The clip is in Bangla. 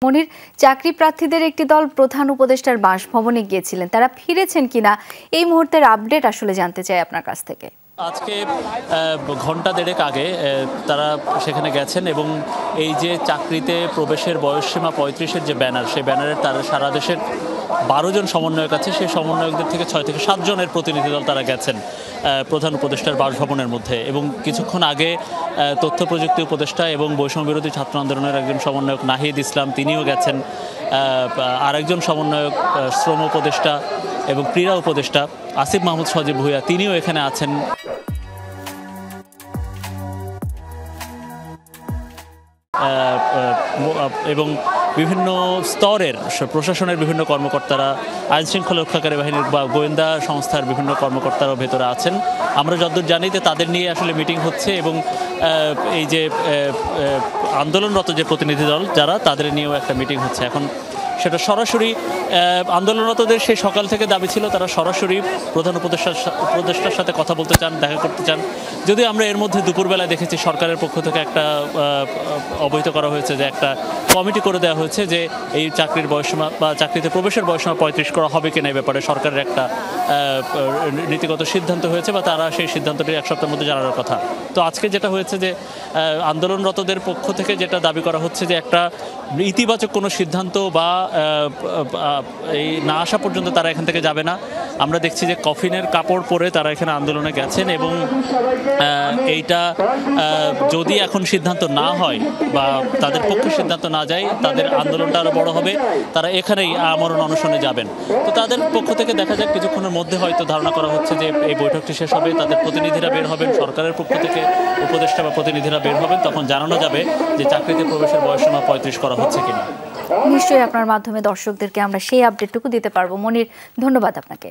মনির, চাকরি প্রার্থীদের একটি দল প্রধান উপদেষ্টার বাসভবনে গিয়েছিলেন। তারা ফিরেছেন কিনা এই মুহূর্তের আপডেট আসলে জানতে চাই আপনার কাছ থেকে। আজকে ঘন্টা দেড়েক আগে তারা সেখানে গেছেন এবং এই যে চাকরিতে প্রবেশের বয়সসীমা ৩৫-এর যে ব্যানার, সেই ব্যানারের তারা সারা দেশের ১২ জন সমন্বয়ক আছে। সেই সমন্বয়কদের থেকে ৬ থেকে ৭ জনের প্রতিনিধি দল তারা গেছেন প্রধান উপদেষ্টার বাসভবনের মধ্যে। এবং কিছুক্ষণ আগে তথ্য প্রযুক্তি উপদেষ্টা এবং বৈষম্য বিরোধী ছাত্র আন্দোলনের একজন সমন্বয়ক নাহিদ ইসলাম তিনিও গেছেন। আরেকজন সমন্বয়ক শ্রম উপদেষ্টা এবং ক্রীড়া উপদেষ্টা আসিফ মাহমুদ সজীব ভুঁইয়া তিনিও এখানে আছেন। এবং বিভিন্ন স্তরের প্রশাসনের বিভিন্ন কর্মকর্তারা, আইন শৃঙ্খলা রক্ষাকারী বাহিনীর বা গোয়েন্দা সংস্থার বিভিন্ন কর্মকর্তারাও ভেতরে আছেন। আমরা যতদূর জানি যে তাদের নিয়ে আসলে মিটিং হচ্ছে এবং এই যে আন্দোলনরত যে প্রতিনিধি দল যারা, তাদের নিয়েও একটা মিটিং হচ্ছে। এখন সেটা সরাসরি আন্দোলনরতদের সেই সকাল থেকে দাবি ছিল তারা সরাসরি প্রধান উপদেষ্টার সাথে কথা বলতে চান, দেখা করতে চান। যদিও আমরা এর মধ্যে দুপুরবেলায় দেখেছি সরকারের পক্ষ থেকে একটা অবহিত করা হয়েছে যে একটা কমিটি করে দেওয়া হয়েছে যে এই চাকরির বয়সসীমা বা চাকরিতে প্রবেশের বয়সসীমা ৩৫ করা হবে কিনা এই ব্যাপারে সরকারের একটা নীতিগত সিদ্ধান্ত হয়েছে বা তারা সেই সিদ্ধান্তটি এক সপ্তাহের মধ্যে জানানোর কথা। তো আজকে যেটা হয়েছে যে আন্দোলনরতদের পক্ষ থেকে যেটা দাবি করা হচ্ছে যে একটা ইতিবাচক কোনো সিদ্ধান্ত বা এই না আসা পর্যন্ত তারা এখান থেকে যাবে না। আমরা দেখছি যে কফিনের কাপড় পরে তারা এখানে আন্দোলনে গেছেন এবং এইটা যদি এখন সিদ্ধান্ত না হয় বা তাদের পক্ষে সিদ্ধান্ত না যায়, তাদের আন্দোলনটা আরও বড় হবে। তারা এখানেই আমরণ অনশনে যাবেন। তো তাদের পক্ষ থেকে দেখা যাক কিছুক্ষণের মধ্যে হয়তো ধারণা করা হচ্ছে যে এই বৈঠকটি শেষ হবে, তাদের প্রতিনিধিরা বের হবেন, সরকারের পক্ষ থেকে উপদেষ্টা বা প্রতিনিধিরা বের হবেন। তখন জানানো যাবে যে চাকরিতে প্রবেশের বয়সসীমা ৩৫ করা হচ্ছে কিনা। নিশ্চয়ই আপনার মাধ্যমে দর্শকদেরকে আমরা সেই আপডেটটুকু দিতে পারবো। মনির, ধন্যবাদ আপনাকে।